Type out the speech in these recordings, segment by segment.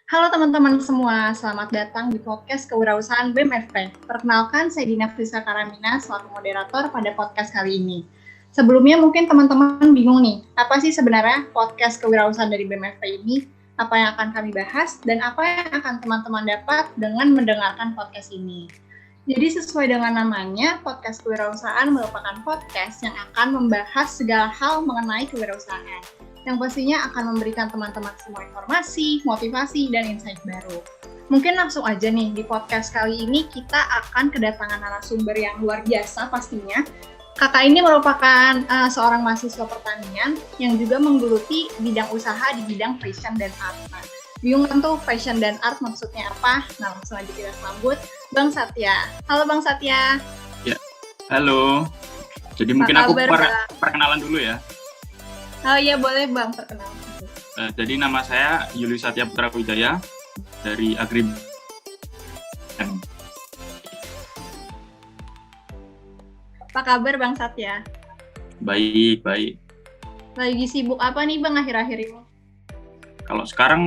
Halo teman-teman semua, selamat datang di podcast Kewirausahaan BEM FP. Perkenalkan, saya Dina Friska Karamina selaku moderator pada podcast kali ini. Sebelumnya mungkin teman-teman bingung nih, apa sih sebenarnya podcast Kewirausahaan dari BEM FP ini? Apa yang akan kami bahas dan apa yang akan teman-teman dapat dengan mendengarkan podcast ini? Jadi sesuai dengan namanya, podcast kewirausahaan merupakan podcast yang akan membahas segala hal mengenai kewirausahaan, yang pastinya akan memberikan teman-teman semua informasi, motivasi, dan insight baru. Mungkin langsung aja nih, di podcast kali ini kita akan kedatangan narasumber yang luar biasa pastinya. Kakak ini merupakan seorang mahasiswa pertanian yang juga menggeluti bidang usaha di bidang fashion dan art. Bingung kan tuh fashion dan art maksudnya apa? Nah, langsung aja kita sambut Bang Satya. Halo Bang Satya. Ya, halo. Jadi mungkin aku perkenalan dulu ya. Oh iya, boleh Bang, perkenalan. Jadi nama saya Yuli Satya Putra Wijaya dari Agrib. Apa kabar Bang Satya? Baik. Lagi sibuk apa nih Bang akhir-akhir ini? Kalau sekarang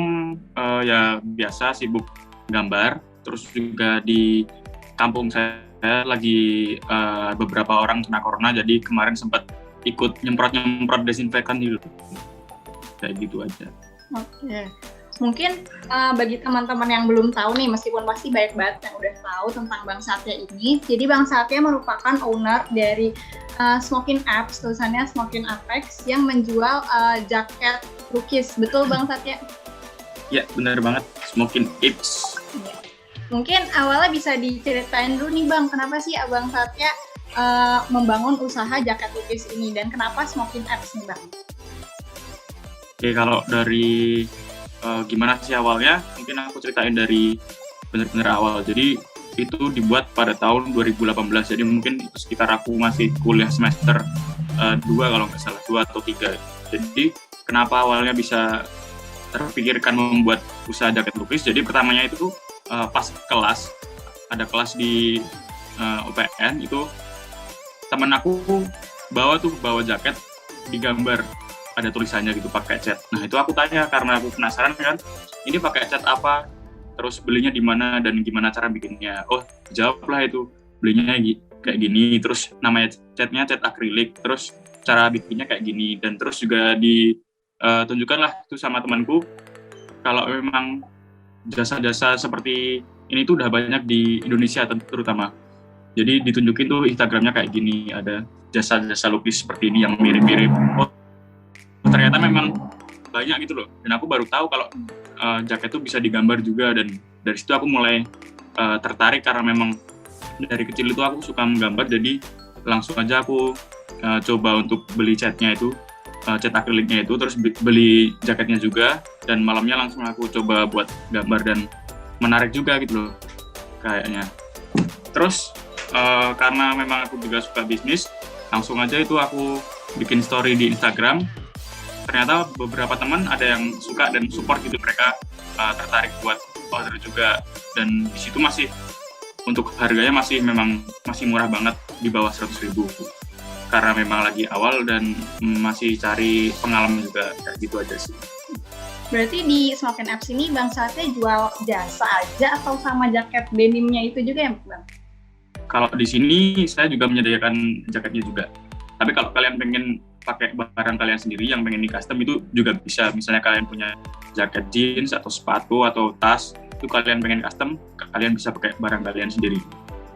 ya biasa sibuk gambar, terus juga di kampung saya lagi beberapa orang kena corona, jadi kemarin sempat ikut nyemprot desinfektan dulu. Kayak gitu aja. Oke. Mungkin bagi teman-teman yang belum tahu nih, meskipun pasti banyak banget yang udah tahu tentang Bang Satya ini. Jadi Bang Satya merupakan owner dari Smokin Apps, tulisannya Smokin Apex, yang menjual jaket lukis. Betul Bang Satya? Ya, benar banget. Smokin Apps. Ya. Mungkin awalnya bisa diceritain dulu nih Bang, kenapa sih Abang Satya membangun usaha jaket lukis ini, dan kenapa Smokin Apps nih Bang? Oke, kalau dari gimana sih awalnya, mungkin aku ceritain dari benar-benar awal. Jadi itu dibuat pada tahun 2018, jadi mungkin itu sekitar aku masih kuliah semester 2 kalau nggak salah, 2 atau 3. Jadi kenapa awalnya bisa terpikirkan membuat usaha jaket lukis? Jadi pertamanya itu pas kelas, ada kelas di UPN, itu temen aku bawa jaket digambar, ada tulisannya gitu pakai cat. Nah itu aku tanya karena aku penasaran kan, ini pakai cat apa, terus belinya di mana dan gimana cara bikinnya. Oh, jawablah itu, belinya kayak gini, terus namanya catnya cat akrilik, terus cara bikinnya kayak gini, dan terus juga ditunjukkanlah itu sama temanku kalau memang jasa-jasa seperti ini tuh udah banyak di Indonesia terutama. Jadi ditunjukin tuh Instagramnya kayak gini, ada jasa-jasa lukis seperti ini yang mirip-mirip. Oh, ternyata memang banyak gitu loh, dan aku baru tahu kalau jaket itu bisa digambar juga, dan dari situ aku mulai tertarik karena memang dari kecil itu aku suka menggambar, jadi langsung aja aku coba untuk beli catnya itu, cat akriliknya itu, terus beli jaketnya juga, dan malamnya langsung aku coba buat gambar, dan menarik juga gitu loh kayaknya. Terus karena memang aku juga suka bisnis, langsung aja itu aku bikin story di Instagram. Ternyata beberapa teman ada yang suka dan support gitu, mereka tertarik buat order juga, dan di situ masih untuk harganya masih murah banget, di bawah 100.000, karena memang lagi awal dan masih cari pengalaman juga, kayak gitu aja sih. Berarti di Smokin Apps ini Bang Satya jual jasa aja atau sama jaket denimnya itu juga ya Bang? Kalau di sini saya juga menyediakan jaketnya juga, tapi kalau kalian pengen pakai barang kalian sendiri yang pengen di custom itu juga bisa. Misalnya kalian punya jaket jeans atau sepatu atau tas, itu kalian pengen custom, kalian bisa pakai barang kalian sendiri.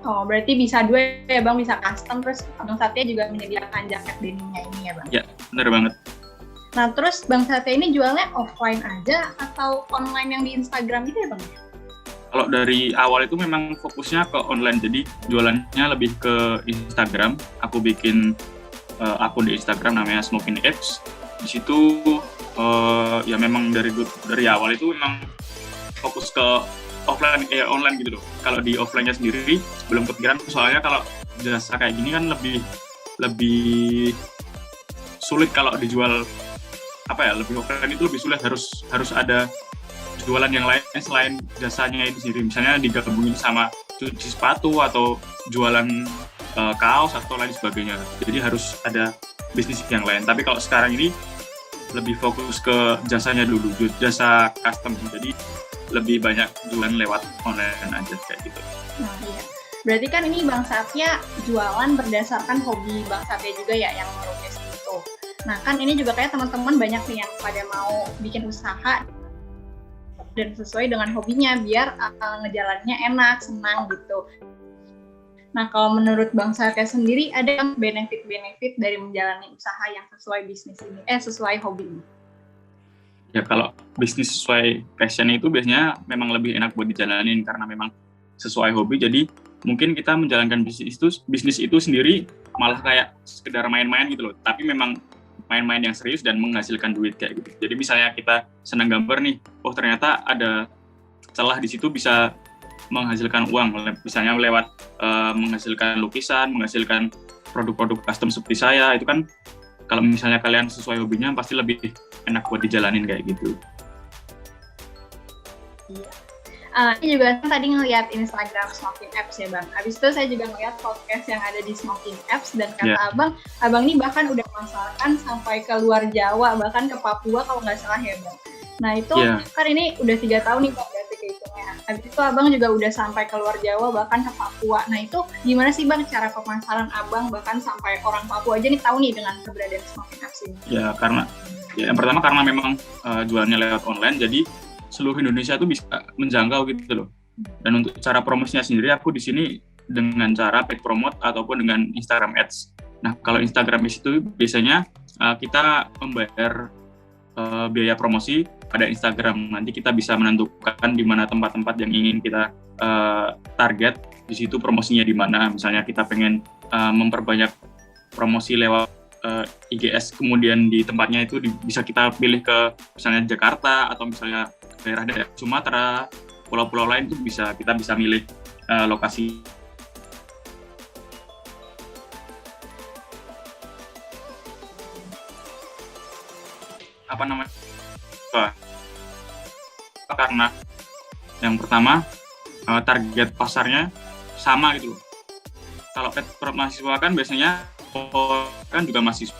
Oh, berarti bisa dua ya Bang, bisa custom, terus Bang Satya juga menyediakan jaket denimnya ini ya Bang? Ya, benar banget. Nah, terus Bang Satya ini jualnya offline aja atau online yang di Instagram gitu ya Bang? Kalau dari awal itu memang fokusnya ke online, jadi jualannya lebih ke Instagram. Aku bikin akun di Instagram namanya Smokin Apps. Di situ ya memang dari awal itu memang fokus ke online gitu loh. Kalau di offline-nya sendiri belum kepikiran, soalnya kalau jasa kayak gini kan lebih sulit kalau dijual, lebih offline itu lebih sulit, harus ada jualan yang lain selain jasanya itu sendiri, misalnya digabungin sama cuci sepatu atau jualan kaos atau lain sebagainya. Jadi harus ada bisnis yang lain. Tapi kalau sekarang ini lebih fokus ke jasanya dulu, jasa custom. Jadi lebih banyak jualan lewat online aja kayak gitu. Nah, iya. Berarti kan ini Bang Satya jualan berdasarkan hobi Bang Satya juga ya yang melukis itu. Nah kan ini juga kayak teman-teman banyak nih yang pada mau bikin usaha dan sesuai dengan hobinya biar ngejalannya enak, senang gitu. Nah, kalau menurut Bang Satya sendiri, ada benefit-benefit dari menjalani usaha yang sesuai bisnis ini, sesuai hobi ini? Ya, kalau bisnis sesuai passion itu biasanya memang lebih enak buat dijalanin karena memang sesuai hobi. Jadi, mungkin kita menjalankan bisnis itu sendiri malah kayak sekedar main-main gitu loh. Tapi memang main-main yang serius dan menghasilkan duit kayak gitu. Jadi, misalnya kita senang gambar nih, oh ternyata ada celah di situ bisa menghasilkan uang, misalnya lewat menghasilkan lukisan, menghasilkan produk-produk custom seperti saya, itu kan kalau misalnya kalian sesuai hobinya pasti lebih enak buat dijalanin kayak gitu. Iya. Ini juga tadi ngeliat Instagram Smoking Apps ya Bang. Habis itu saya juga ngeliat podcast yang ada di Smoking Apps dan kata Abang ini bahkan udah memasarkan sampai ke luar Jawa, bahkan ke Papua kalau nggak salah ya Bang. Nah itu kan ini udah 3 tahun nih Bang berarti kehitungnya. Habis itu Abang juga udah sampai ke luar Jawa bahkan ke Papua. Nah itu gimana sih Bang cara pemasaran Abang bahkan sampai orang Papua aja nih tahu nih dengan keberadaan Smoking Apps ini? Ya karena yang pertama karena memang jualannya lewat online, jadi seluruh Indonesia tuh bisa menjangkau gitu loh. Dan untuk cara promosinya sendiri aku di sini dengan cara paid promote ataupun dengan Instagram Ads. Nah kalau Instagram Ads itu biasanya kita membayar biaya promosi pada Instagram. Nanti kita bisa menentukan di mana tempat-tempat yang ingin kita target, di situ promosinya di mana. Misalnya kita pengen memperbanyak promosi lewat IGS, kemudian di tempatnya itu bisa kita pilih ke misalnya Jakarta atau misalnya daerah-daerah Sumatera, pulau-pulau lain itu kita bisa milih lokasi. Apa namanya? Karena yang pertama target pasarnya sama gitu loh. Kalau paid mahasiswa kan biasanya kan juga mahasiswa,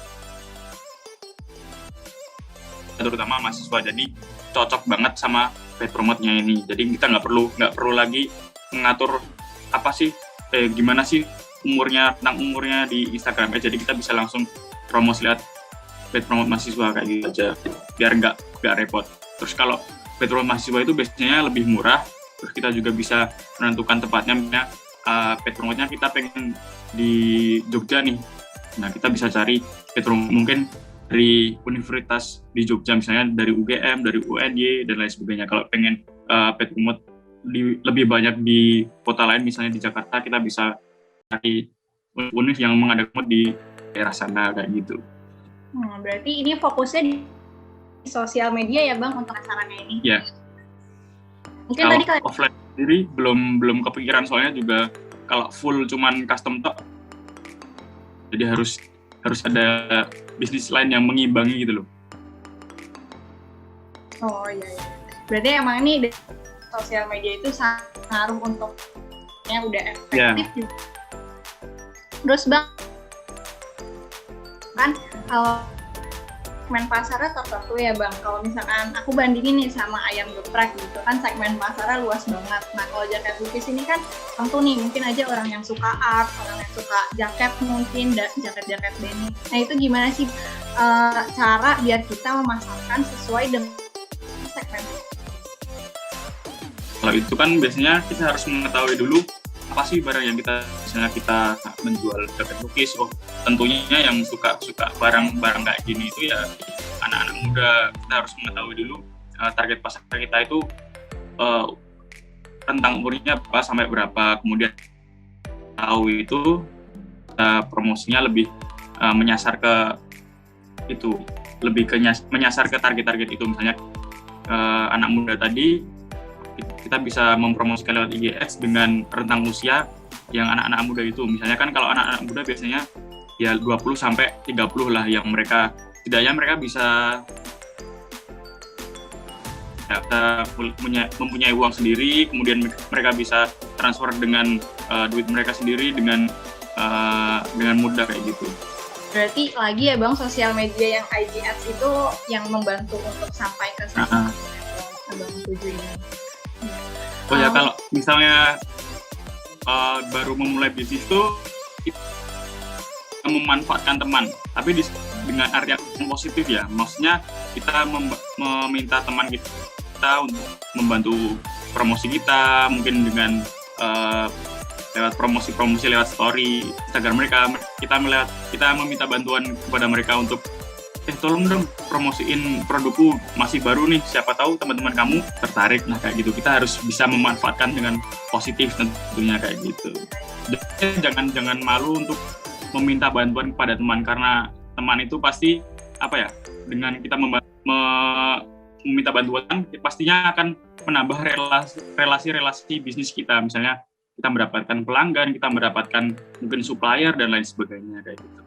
terutama mahasiswa, jadi cocok banget sama paid promote-nya ini. Jadi kita nggak perlu lagi mengatur apa sih gimana sih tentang umurnya di Instagram. Jadi kita bisa langsung promosi lihat paid promote mahasiswa kayak gitu aja, biar nggak repot. Terus kalau paid promote mahasiswa itu biasanya lebih murah. Terus kita juga bisa menentukan tempatnya. Paid promote-nya kita pengen di Jogja nih. Nah kita bisa cari paid promote mungkin dari universitas di Jogja, misalnya dari UGM, dari UNY, dan lain sebagainya. Kalau pengen paid promote lebih banyak di kota lain, misalnya di Jakarta, kita bisa cari univ yang mengadakan di daerah sana, kayak gitu. Berarti ini fokusnya di sosial media ya Bang untuk acaranya ini? Iya. Mungkin kalau tadi offline sendiri belum kepikiran, soalnya juga kalau full cuman custom tok, jadi harus ada bisnis lain yang mengimbangi gitu loh. Oh iya. Berarti emang ini sosial media itu sangat ngaruh untuk yang udah efektif juga. Terus Bang, kan kalau segmen pasarnya tertentu ya Bang, kalau misalkan aku bandingin nih sama ayam geprek gitu kan, segmen pasarnya luas banget. Nah kalau jaket lukis ini kan tentu nih mungkin aja orang yang suka art, orang yang suka jaket mungkin, jaket-jaket denim. Nah itu gimana sih cara biar kita memasarkan sesuai dengan segmen? Kalau itu kan biasanya kita harus mengetahui dulu apa sih barang yang misalnya kita menjual jaket lukis. Oh tentunya yang suka barang-barang kayak gini itu ya anak-anak muda. Kita harus mengetahui dulu target pasar kita itu rentang umurnya berapa sampai berapa, kemudian tahu itu promosinya lebih menyasar ke itu, menyasar ke target-target itu. Misalnya anak muda tadi kita bisa mempromosikan lewat IGX dengan rentang usia yang anak-anak muda itu. Misalnya kan kalau anak-anak muda biasanya ya 20 sampai 30 lah yang setidaknya mereka bisa mempunyai uang sendiri, kemudian mereka bisa transfer dengan duit mereka sendiri dengan mudah kayak gitu. Berarti lagi ya Bang, sosial media yang IG Ads itu yang membantu untuk sampai ke sana. Abang setuju ini. Oh ya, kalau misalnya baru memulai bisnis itu memanfaatkan teman, tapi dengan arti yang positif ya. Maksudnya kita meminta teman kita untuk membantu promosi kita, mungkin dengan lewat promosi lewat story Instagram mereka. Kita meminta bantuan kepada mereka untuk tolong dong promosiin produkku, masih baru nih, siapa tahu teman-teman kamu tertarik. Nah kayak gitu, kita harus bisa memanfaatkan dengan positif tentunya kayak gitu. Jangan malu untuk meminta bantuan kepada teman, karena teman itu pasti dengan kita meminta bantuan pastinya akan menambah relasi bisnis kita. Misalnya kita mendapatkan pelanggan, kita mendapatkan mungkin supplier dan lain sebagainya kayak gitu.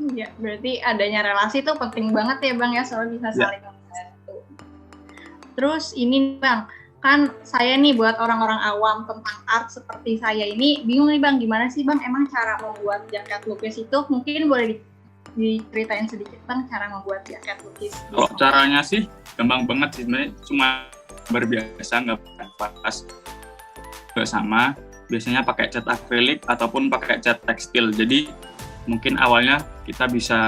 Iya, berarti adanya relasi itu penting banget ya Bang ya, soalnya bisa saling membantu. Terus ini Bang, kan saya nih buat orang-orang awam tentang art seperti saya ini bingung nih Bang, gimana sih Bang emang cara membuat jaket lukis itu? Mungkin boleh diceritain sedikit Bang cara membuat jaket lukis. Kalau caranya sih gampang banget sih sebenarnya, cuma berbiasa, nggak pas, nggak sama. Biasanya pakai cat akrilik ataupun pakai cat tekstil. Jadi mungkin awalnya kita bisa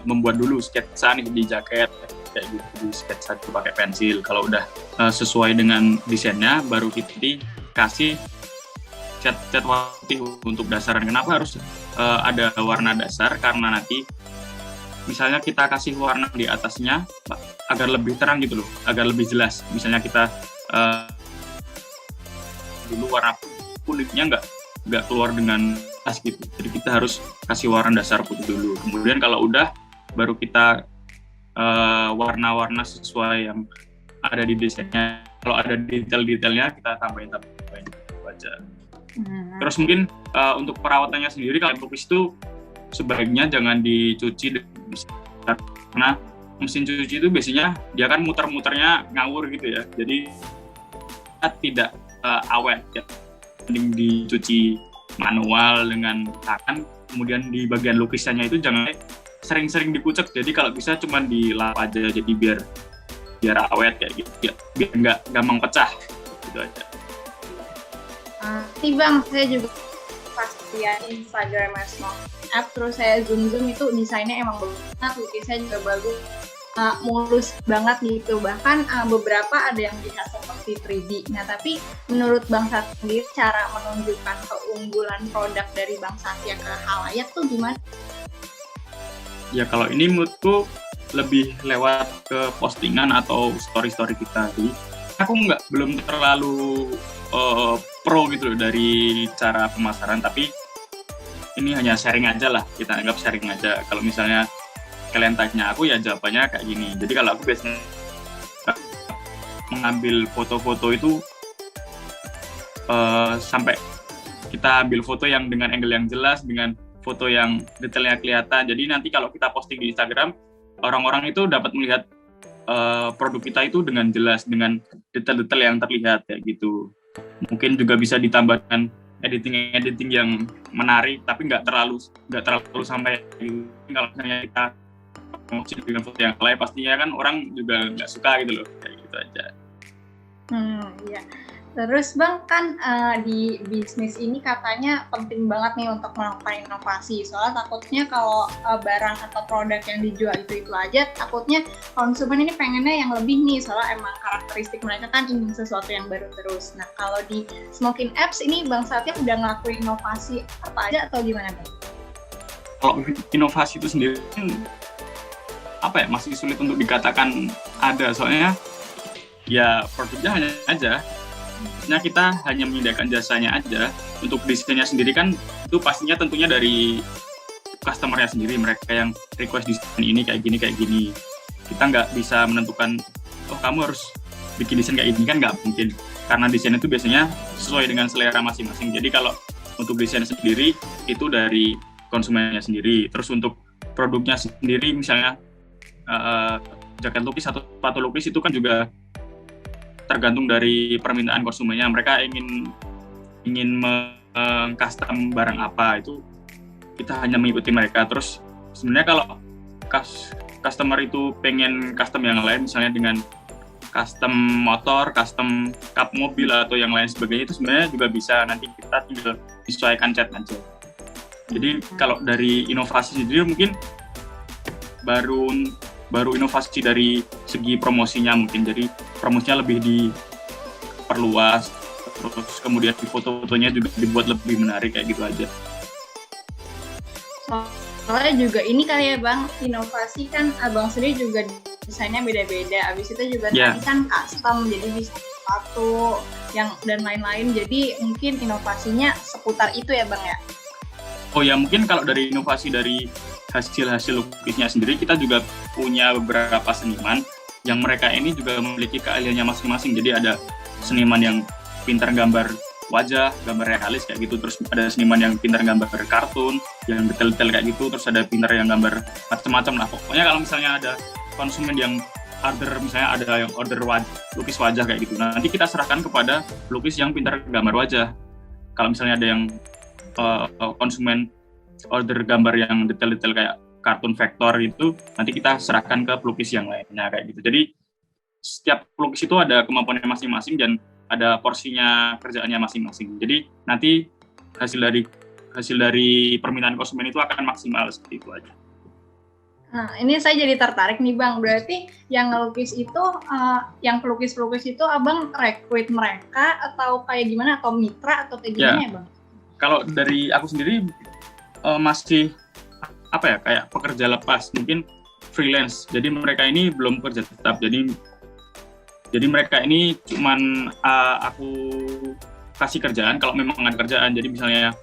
membuat dulu sketsa nih di jaket kayak gitu, di sketsa itu pakai pensil. Kalau udah sesuai dengan desainnya, baru kita dikasih cat warna putih untuk dasaran. Kenapa harus ada warna dasar? Karena nanti misalnya kita kasih warna di atasnya agar lebih terang gitu loh, agar lebih jelas. Misalnya kita dulu warna kulitnya nggak keluar dengan pas gitu, jadi kita harus kasih warna dasar putih dulu. Kemudian kalau udah, baru kita warna-warna sesuai yang ada di desainnya. Kalau ada detail-detailnya kita tambahin aja. Terus mungkin untuk perawatannya sendiri, kalau lukis itu sebaiknya jangan dicuci, karena mesin cuci itu biasanya dia kan muter-muternya ngawur gitu ya, jadi tidak awet ya. Mending dicuci manual dengan tangan, kemudian di bagian lukisannya itu jangan sering-sering dikucek. Jadi kalau bisa cuma dilap aja, jadi biar awet kayak gitu, biar nggak gampang pecah gitu aja. Nih Bang, saya juga pas lihat Instagram App, terus saya zoom itu desainnya emang bagus banget, lukisnya juga bagus, mulus banget gitu. Bahkan beberapa ada yang bisa seperti 3D. Nah, tapi menurut Bang Satya sendiri, cara menunjukkan keunggulan produk dari Bang Satya ke khalayak tuh gimana? Ya kalau ini menurutku lebih lewat ke postingan atau story-story kita. Jadi aku belum terlalu pro gitu loh dari cara pemasaran, tapi ini hanya sharing aja lah, kita anggap sharing aja. Kalau misalnya kalian tanya aku, ya jawabannya kayak gini. Jadi kalau aku biasanya mengambil foto-foto itu sampai kita ambil foto yang dengan angle yang jelas, dengan foto yang detailnya kelihatan. Jadi nanti kalau kita posting di Instagram, orang-orang itu dapat melihat produk kita itu dengan jelas, dengan detail-detail yang terlihat kayak gitu. Mungkin juga bisa ditambahkan editing yang menarik, tapi nggak terlalu sampai kalau misalnya kita promosi dengan foto yang lain, pastinya kan orang juga nggak suka gitu loh, kayak gitu aja. Iya. Terus Bang, kan di bisnis ini katanya penting banget nih untuk melakukan inovasi. Soalnya takutnya kalau barang atau produk yang dijual itu aja, takutnya konsumen ini pengennya yang lebih nih. Soalnya emang karakteristik mereka kan ingin sesuatu yang baru terus. Nah, kalau di Smokin Apps ini Bang Satya udah ngelakuin inovasi apa aja atau gimana Bang? Kalau inovasi itu sendiri masih sulit untuk dikatakan ada, soalnya ya produknya hanya aja. Maksudnya kita hanya menyediakan jasanya aja. Untuk desainnya sendiri kan itu pastinya tentunya dari customer-nya sendiri, mereka yang request desain ini kayak gini. Kita nggak bisa menentukan, kamu harus bikin desain kayak gini, kan nggak mungkin. Karena desain itu biasanya sesuai dengan selera masing-masing. Jadi kalau untuk desain sendiri itu dari konsumennya sendiri. Terus untuk produknya sendiri, misalnya jaket lukis atau sepatu lukis itu kan juga tergantung dari permintaan konsumennya. Mereka ingin custom barang apa, itu kita hanya mengikuti mereka. Terus sebenarnya kalau customer itu pengen custom yang lain, misalnya dengan custom motor, custom kap mobil atau yang lain sebagainya itu sebenarnya juga bisa, nanti kita tinggal menyesuaikan cat aja. Jadi kalau dari inovasi sendiri mungkin baru inovasi dari segi promosinya mungkin, jadi promosinya lebih diperluas, terus kemudian foto-fotonya juga dibuat lebih menarik kayak gitu aja. Soalnya juga ini kali ya Bang, inovasi kan Abang sendiri juga desainnya beda-beda, abis itu juga tadi kan custom, jadi bisa sepatu yang dan lain-lain, jadi mungkin inovasinya seputar itu ya Bang ya? Oh ya, mungkin kalau dari inovasi dari hasil-hasil lukisnya sendiri, kita juga punya beberapa seniman yang mereka ini juga memiliki keahliannya masing-masing. Jadi ada seniman yang pintar gambar wajah, gambar realis kayak gitu, terus ada seniman yang pintar gambar kartun, yang detail-detail kayak gitu, terus ada pintar yang gambar macam-macam lah. Pokoknya kalau misalnya ada konsumen yang misalnya ada yang order lukis wajah kayak gitu, nanti kita serahkan kepada lukis yang pintar gambar wajah. Kalau misalnya ada yang konsumen order gambar yang detail-detail kayak kartun vektor itu, nanti kita serahkan ke pelukis yang lainnya kayak gitu. Jadi setiap pelukis itu ada kemampuannya masing-masing dan ada porsinya kerjaannya masing-masing. Jadi nanti hasil dari permintaan konsumen itu akan maksimal, seperti itu aja. Nah, ini saya jadi tertarik nih Bang. Berarti yang ngelukis itu, yang pelukis-pelukis itu Abang rekrut mereka atau kayak gimana? Atau mitra atau kayak gimana ya Bang? Kalau dari aku sendiri masih kayak pekerja lepas, mungkin freelance. Jadi mereka ini belum kerja tetap. Jadi mereka ini cuman aku kasih kerjaan kalau memang ada kerjaan. Jadi misalnya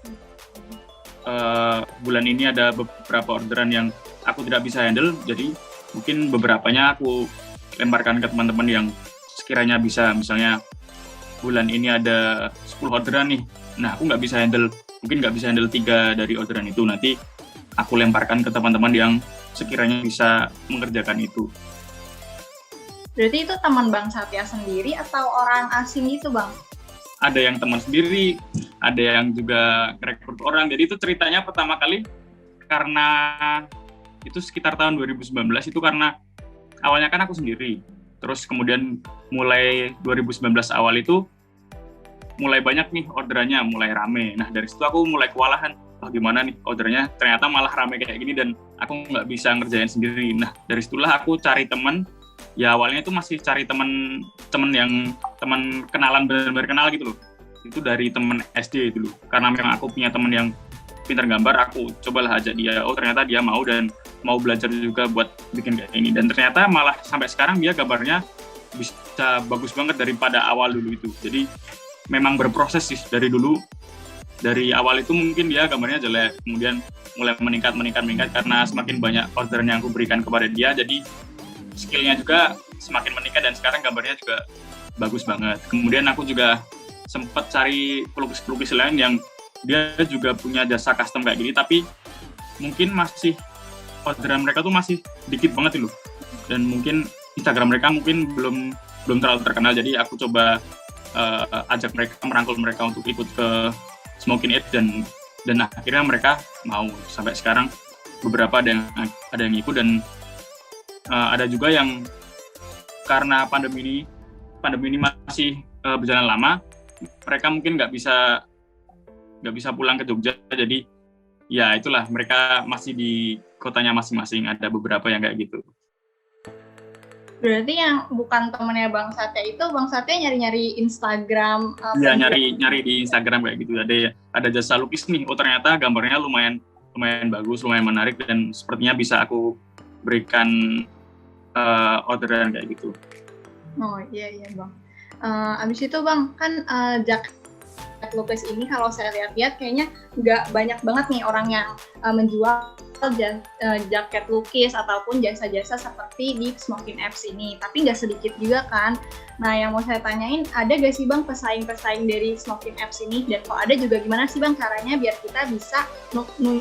bulan ini ada beberapa orderan yang aku tidak bisa handle, jadi mungkin beberapanya aku lemparkan ke teman-teman yang sekiranya bisa. Misalnya bulan ini ada 10 orderan nih, nah aku nggak bisa handle 3 dari orderan itu, nanti aku lemparkan ke teman-teman yang sekiranya bisa mengerjakan itu. Berarti itu teman Bang Satya sendiri atau orang asing itu Bang? Ada yang teman sendiri, ada yang juga rekrut orang. Jadi itu ceritanya pertama kali karena itu sekitar tahun 2019, itu karena awalnya kan aku sendiri. Terus kemudian mulai 2019 awal itu mulai banyak nih orderannya, mulai rame. Nah dari situ aku mulai kewalahan, gimana nih ordernya ternyata malah rame kayak gini dan aku nggak bisa ngerjain sendiri. Nah dari situlah aku cari teman. Ya awalnya itu masih cari teman kenalan, benar-benar kenal gitu loh. Itu dari teman SD itu loh. Karena memang aku punya teman yang pintar gambar, aku cobalah ajak dia. Oh ternyata dia mau dan mau belajar juga buat bikin kayak ini. Dan ternyata malah sampai sekarang dia gambarnya bisa bagus banget daripada awal dulu itu. Jadi memang berproses sih dari dulu. Dari awal itu mungkin dia gambarnya jelek, kemudian mulai meningkat karena semakin banyak orderan yang aku berikan kepada dia, jadi skillnya juga semakin meningkat dan sekarang gambarnya juga bagus banget. Kemudian aku juga sempat cari pelukis-pelukis lain yang dia juga punya jasa custom kayak gini, tapi mungkin masih orderan mereka tuh masih dikit banget loh, dan mungkin Instagram mereka mungkin belum terlalu terkenal. Jadi aku coba ajak mereka, merangkul mereka untuk ikut ke Smoking It dan akhirnya mereka mau. Sampai sekarang beberapa ada yang ikut, dan ada juga yang karena pandemi ini masih berjalan lama, mereka mungkin nggak bisa pulang ke Jogja, jadi ya itulah, mereka masih di kotanya masing-masing. Ada beberapa yang kayak gitu. Berarti yang bukan temennya Bang Satya itu, Bang Satya nyari-nyari Instagram? Iya, nyari di Instagram kayak gitu. Ada jasa lukis nih, oh ternyata gambarnya lumayan bagus, lumayan menarik, dan sepertinya bisa aku berikan orderan kayak gitu. Oh iya Bang. Abis itu Bang, kan jaket lukis ini kalau saya lihat kayaknya nggak banyak banget nih orang yang menjual jaket lukis ataupun jasa-jasa seperti di Smoking Apps ini, tapi nggak sedikit juga kan. Nah yang mau saya tanyain, ada gak sih Bang pesaing-pesaing dari Smoking Apps ini, dan kalau ada juga gimana sih Bang caranya biar kita bisa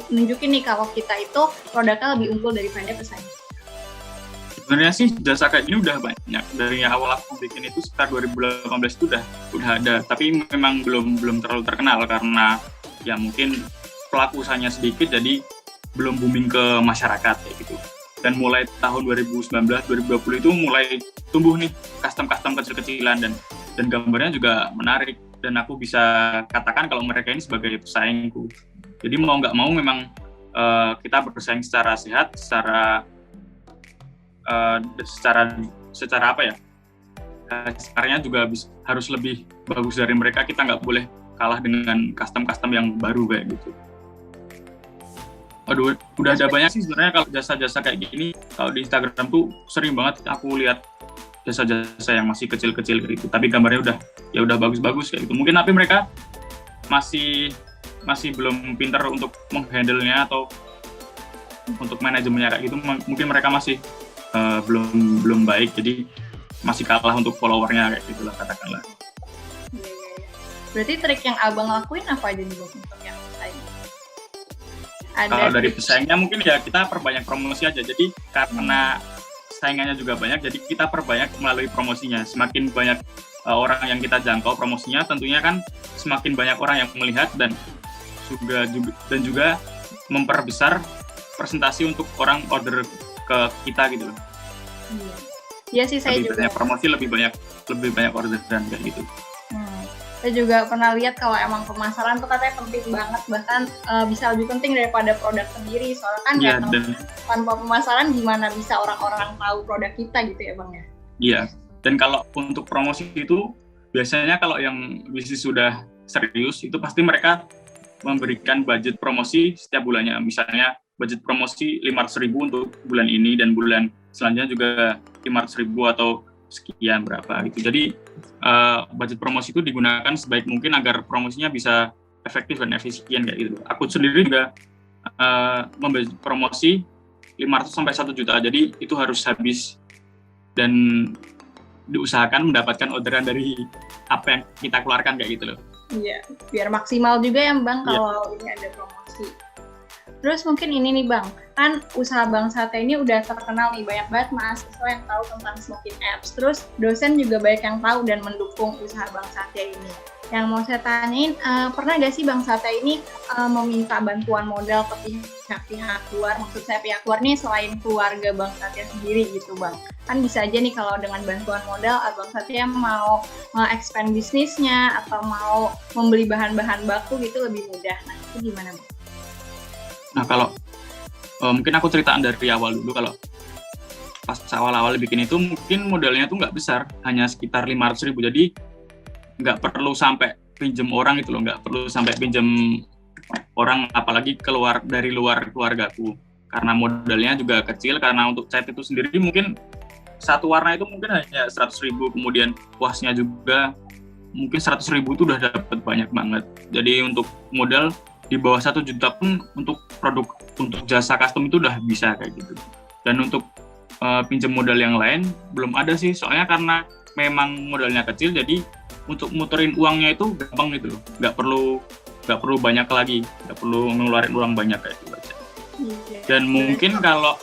nunjukin nih kalau kita itu produknya lebih unggul daripada pesaing? Sebenarnya sih jasa kayak ini udah banyak. Dari awal aku bikin itu sekitar 2018 itu udah ada, tapi memang belum terlalu terkenal karena ya mungkin pelaku usahanya sedikit, jadi belum booming ke masyarakat kayak gitu. Dan mulai tahun 2019-2020 itu mulai tumbuh nih custom kecil-kecilan dan gambarnya juga menarik. Dan aku bisa katakan kalau mereka ini sebagai pesaingku. Jadi mau nggak mau memang kita bersaing secara sehat, secara apa ya? Sekarangnya juga harus lebih bagus dari mereka. Kita nggak boleh kalah dengan custom yang baru kayak gitu. Aduh, udah ada banyak sih sebenarnya kalau jasa-jasa kayak gini. Kalau di Instagram tuh sering banget aku lihat jasa-jasa yang masih kecil-kecil kayak gitu. Tapi gambarnya udah bagus-bagus kayak gitu. Mungkin tapi mereka masih belum pintar untuk menghandle-nya atau untuk manajemennya kayak gitu. Mungkin mereka masih belum baik, jadi masih kalah untuk followernya kayak gitulah katakanlah. Berarti trik yang abang lakuin apa aja nih Bang untuk yang pesaing? Kalau dari pesaingnya mungkin ya kita perbanyak promosi aja. Jadi karena saingannya juga banyak, jadi kita perbanyak melalui promosinya. Semakin banyak orang yang kita jangkau promosinya, tentunya kan semakin banyak orang yang melihat dan juga memperbesar presentasi untuk orang order ke kita gitu loh. Iya sih, saya juga. Promosi lebih banyak orderan kayak gitu. Saya juga pernah lihat kalau emang pemasaran tuh katanya penting banget, bahkan bisa lebih penting daripada produk sendiri. Soalnya kan tanpa pemasaran gimana bisa orang-orang tahu produk kita gitu ya Bang ya? Iya, dan kalau untuk promosi itu biasanya kalau yang bisnis sudah serius itu pasti mereka memberikan budget promosi setiap bulannya. Misalnya budget promosi 500.000 untuk bulan ini dan bulan selanjutnya juga 500.000 atau sekian berapa gitu. Jadi budget promosi itu digunakan sebaik mungkin agar promosinya bisa efektif dan efisien kayak gitu. Aku sendiri juga membeli promosi 500 sampai 1 juta. Jadi itu harus habis dan diusahakan mendapatkan orderan dari apa yang kita keluarkan kayak gitu loh. Iya, biar maksimal juga ya Bang kalau ini ada promosi. Terus mungkin ini nih Bang, kan usaha Bang Sate ini udah terkenal nih, banyak banget mahasiswa yang tahu tentang smoking apps. Terus dosen juga banyak yang tahu dan mendukung usaha Bang Sate ini. Yang mau saya tanyain, pernah gak sih Bang Sate ini meminta bantuan modal ke pihak luar? Maksud saya pihak luar nih selain keluarga Bang Sate sendiri gitu Bang. Kan bisa aja nih kalau dengan bantuan modal Bang Sate mau nge-expand bisnisnya atau mau membeli bahan-bahan baku gitu lebih mudah. Nah itu gimana Bang? Nah kalau mungkin aku ceritaan dari awal dulu. Kalau pas awal-awal bikin itu mungkin modalnya tuh nggak besar, hanya sekitar 500.000. Jadi nggak perlu sampai pinjem orang gitu loh, nggak perlu sampai pinjem orang, apalagi dari luar keluargaku. Karena modalnya juga kecil, karena untuk cat itu sendiri mungkin satu warna itu mungkin hanya 100.000, kemudian kuasnya juga mungkin 100.000 itu udah dapat banyak banget. Jadi untuk modal di bawah 1 juta pun untuk jasa custom itu udah bisa kayak gitu. Dan untuk pinjam modal yang lain belum ada sih, soalnya karena memang modalnya kecil, jadi untuk muterin uangnya itu gampang gitu loh, nggak perlu banyak lagi, nggak perlu ngeluarin uang banyak kayak gitu aja. Dan mungkin kalau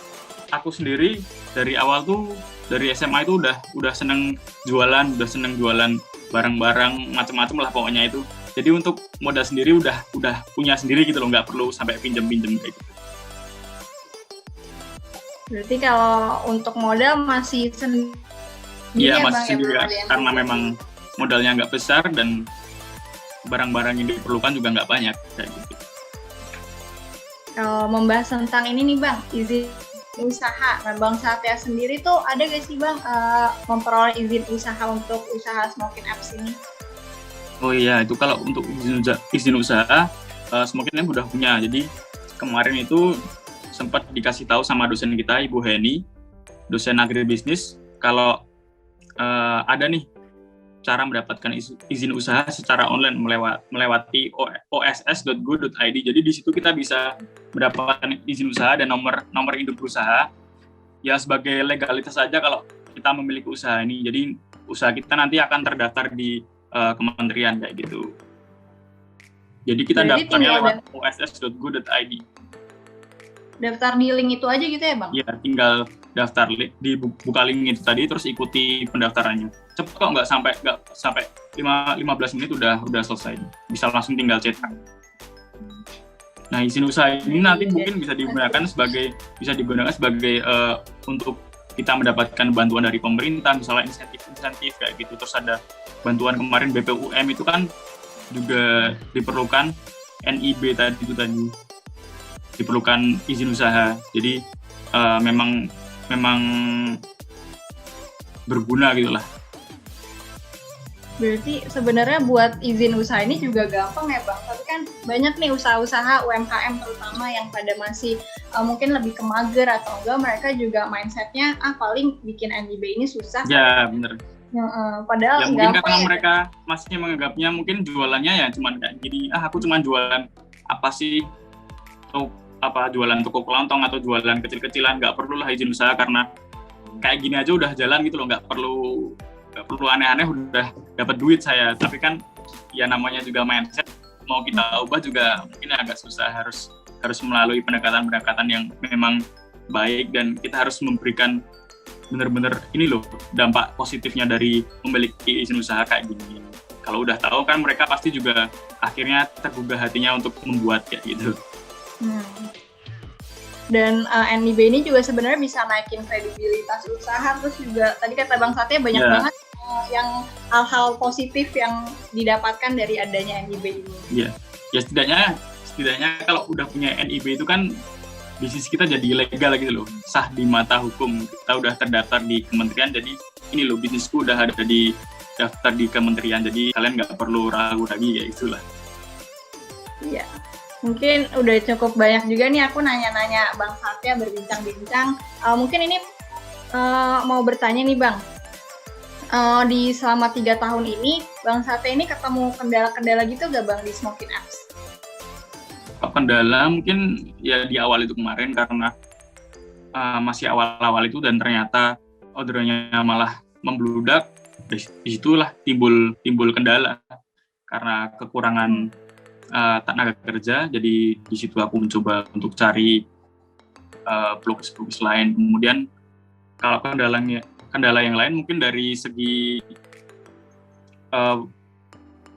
aku sendiri dari awal tuh dari SMA itu udah seneng jualan barang-barang macam-macam lah pokoknya itu. Jadi untuk modal sendiri udah punya sendiri gitu loh, nggak perlu sampai pinjem kayak gitu. Berarti kalau untuk modal masih sendiri? Iya, masih sendiri ya, karena memang modalnya nggak besar dan barang-barang yang diperlukan juga nggak banyak kayak gitu. Kalau membahas tentang ini nih Bang, izin usaha. Nah Bang Sate sendiri tuh ada gak sih Bang memperoleh izin usaha untuk usaha smoking apps ini? Oh iya, itu kalau untuk izin usaha smoking app udah punya. Jadi kemarin itu sempat dikasih tahu sama dosen kita, Ibu Heni, dosen agribisnis, kalau ada nih cara mendapatkan izin usaha secara online melewati oss.go.id. Jadi di situ kita bisa mendapatkan izin usaha dan nomor induk usaha. Ya sebagai legalitas saja kalau kita memiliki usaha ini. Jadi usaha kita nanti akan terdaftar di kementerian kayak gitu. Jadi kita daftarnya lewat oss.go.id. Daftar di link itu aja gitu ya Bang? Iya, tinggal daftar buka link itu tadi terus ikuti pendaftarannya. Cepet kok, nggak sampai 15 menit udah selesai. Bisa langsung tinggal cetak. Nah, izin usaha ini nanti mungkin bisa digunakan sebagai untuk kita mendapatkan bantuan dari pemerintah, misalnya insentif kayak gitu. Terus ada bantuan kemarin BPUM itu kan juga diperlukan NIB tadi diperlukan izin usaha. Jadi memang berguna gitulah. Berarti sebenarnya buat izin usaha ini juga gampang ya Bang, tapi kan banyak nih usaha-usaha UMKM terutama yang pada masih mungkin lebih ke mager atau enggak, mereka juga mindsetnya paling bikin NIB ini susah. Ya bener. Padahal ya mungkin karena mereka masih menganggapnya mungkin jualannya ya cuman kayak gini, aku cuman jualan apa sih, atau jualan toko kelontong atau jualan kecil-kecilan, nggak perlulah izin usaha karena kayak gini aja udah jalan gitu loh, nggak perlu aneh-aneh udah dapat duit saya. Tapi kan ya namanya juga mindset, mau kita ubah juga mungkin agak susah, harus melalui pendekatan-pendekatan yang memang baik, dan kita harus memberikan benar-benar ini loh dampak positifnya dari memiliki izin usaha kayak gini. Kalau udah tahu kan mereka pasti juga akhirnya tergugah hatinya untuk membuat kayak gitu. Dan NIB ini juga sebenarnya bisa naikin kredibilitas usaha, terus juga tadi kata Bang Satya banyak banget yang hal-hal positif yang didapatkan dari adanya NIB ini. Iya, ya setidaknya kalau udah punya NIB itu kan bisnis kita jadi legal gitu loh, sah di mata hukum. Kita udah terdaftar di kementerian, jadi ini loh bisnisku udah ada di daftar di kementerian, jadi kalian nggak perlu ragu lagi ya itulah. Iya. Mungkin udah cukup banyak juga nih aku nanya-nanya Bang Satya, berbincang-bincang. Mungkin ini mau bertanya nih Bang. Di selama 3 tahun ini, Bang Satya ini ketemu kendala-kendala gitu gak Bang di Smokin Apps? Kendala mungkin ya di awal itu kemarin karena masih awal-awal itu, dan ternyata ordernya malah membludak. Disitulah timbul kendala karena kekurangan tenaga kerja. Jadi di situ aku mencoba untuk cari blogis lain. Kemudian kalau kendala yang lain mungkin dari segi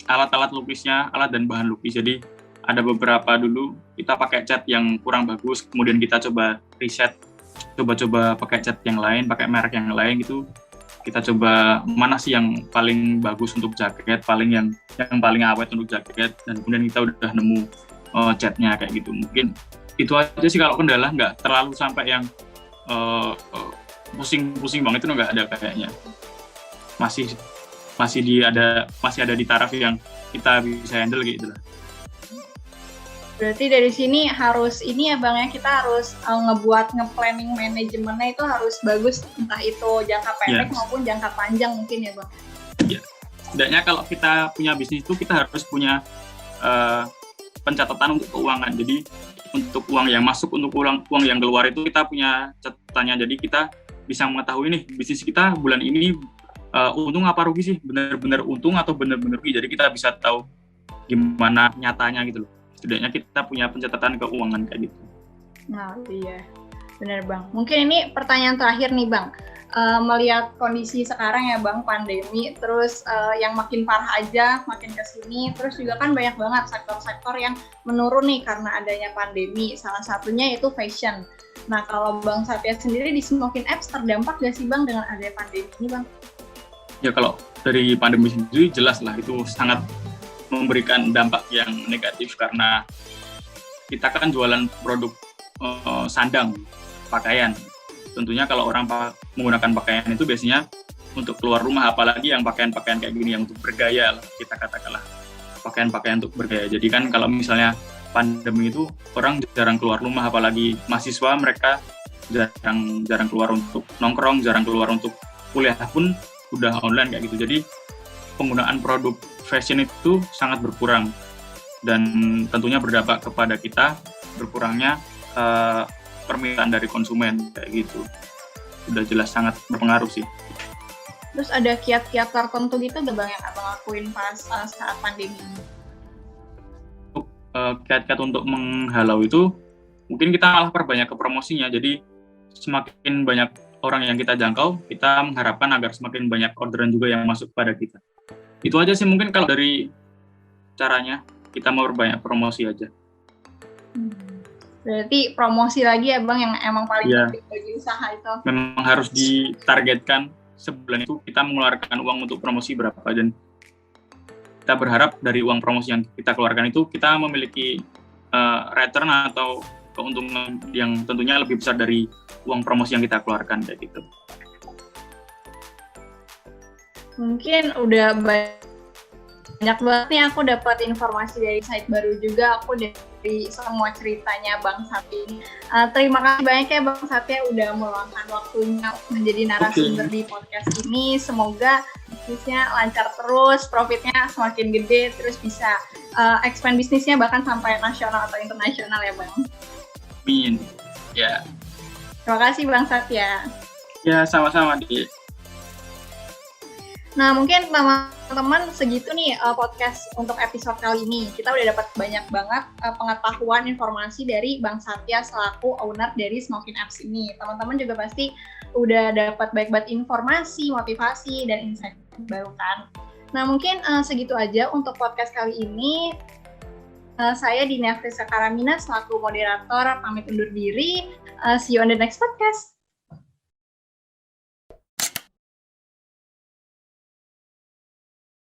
alat-alat lukisnya, alat dan bahan lukis. Jadi ada beberapa dulu kita pakai cat yang kurang bagus, kemudian kita coba riset, coba pakai cat yang lain, pakai merek yang lain gitu. Kita coba mana sih yang paling bagus untuk jaket, yang paling awet untuk jaket, dan kemudian kita udah nemu catnya kayak gitu. Mungkin itu aja sih kalau kendala, nggak terlalu sampai yang pusing-pusing banget, itu nggak ada kayaknya. Masih ada di taraf yang kita bisa handle gitu lah. Berarti dari sini harus ini ya Bang ya, kita harus nge-planning manajemennya itu harus bagus, entah itu jangka pendek maupun jangka panjang mungkin ya Bang. Iya. Setidaknya kalau kita punya bisnis itu kita harus punya pencatatan untuk keuangan. Jadi untuk uang yang masuk, untuk uang yang keluar itu kita punya catatannya. Jadi kita bisa mengetahui nih bisnis kita bulan ini untung apa rugi sih, benar-benar untung atau benar-benar rugi. Jadi kita bisa tahu gimana nyatanya gitu loh. Setidaknya kita punya pencatatan keuangan kayak gitu. Nah iya, benar Bang. Mungkin ini pertanyaan terakhir nih Bang. Melihat kondisi sekarang ya Bang, pandemi, terus yang makin parah aja, makin kesini, terus juga kan banyak banget sektor-sektor yang menurun nih karena adanya pandemi. Salah satunya yaitu fashion. Nah kalau Bang Satya sendiri di Smokin Apps terdampak gak sih Bang dengan adanya pandemi ini Bang? Ya kalau dari pandemi sendiri jelas lah itu sangat memberikan dampak yang negatif, karena kita kan jualan produk sandang, pakaian. Tentunya kalau orang menggunakan pakaian itu biasanya untuk keluar rumah, apalagi yang pakaian-pakaian kayak gini yang untuk bergaya lah, kita katakanlah pakaian-pakaian untuk bergaya. Jadi kan kalau misalnya pandemi itu orang jarang keluar rumah, apalagi mahasiswa, mereka jarang keluar untuk nongkrong, jarang keluar untuk kuliah pun udah online kayak gitu. Jadi penggunaan produk fashion itu sangat berkurang, dan tentunya berdampak kepada kita berkurangnya permintaan dari konsumen kayak gitu. Udah jelas sangat berpengaruh sih. Terus ada kiat-kiat tertentu gitu gak Bang yang Abang lakuin pas saat pandemi ini? Kiat-kiat untuk menghalau itu mungkin kita malah perbanyak ke promosinya. Jadi semakin banyak orang yang kita jangkau, kita mengharapkan agar semakin banyak orderan juga yang masuk pada kita. Itu aja sih mungkin kalau dari caranya, kita mau perbanyak promosi aja. Berarti promosi lagi ya Bang yang emang paling Iya. penting bagi usaha itu. Memang harus ditargetkan sebulan itu kita mengeluarkan uang untuk promosi berapa, dan kita berharap dari uang promosi yang kita keluarkan itu kita memiliki return atau keuntungan yang tentunya lebih besar dari uang promosi yang kita keluarkan kayak gitu. Mungkin udah banyak banget nih aku dapat informasi dari site baru juga, aku dari semua ceritanya Bang Satya ini. Terima kasih banyak ya Bang Satya udah meluangkan waktunya menjadi narasumber di podcast ini. Semoga bisnisnya lancar terus, profitnya semakin gede, terus bisa expand bisnisnya bahkan sampai nasional atau internasional ya Bang. Amin. Ya. Terima kasih Bang Satya. Ya, sama-sama Di. Nah, mungkin teman-teman segitu nih podcast untuk episode kali ini. Kita udah dapat banyak banget pengetahuan, informasi dari Bang Satya selaku owner dari Smokin Apps ini. Teman-teman juga pasti udah dapat banyak informasi, motivasi, dan insight baru kan. Nah, mungkin segitu aja untuk podcast kali ini. Saya Dina Frisa Karamina selaku moderator pamit undur diri. See you on the next podcast.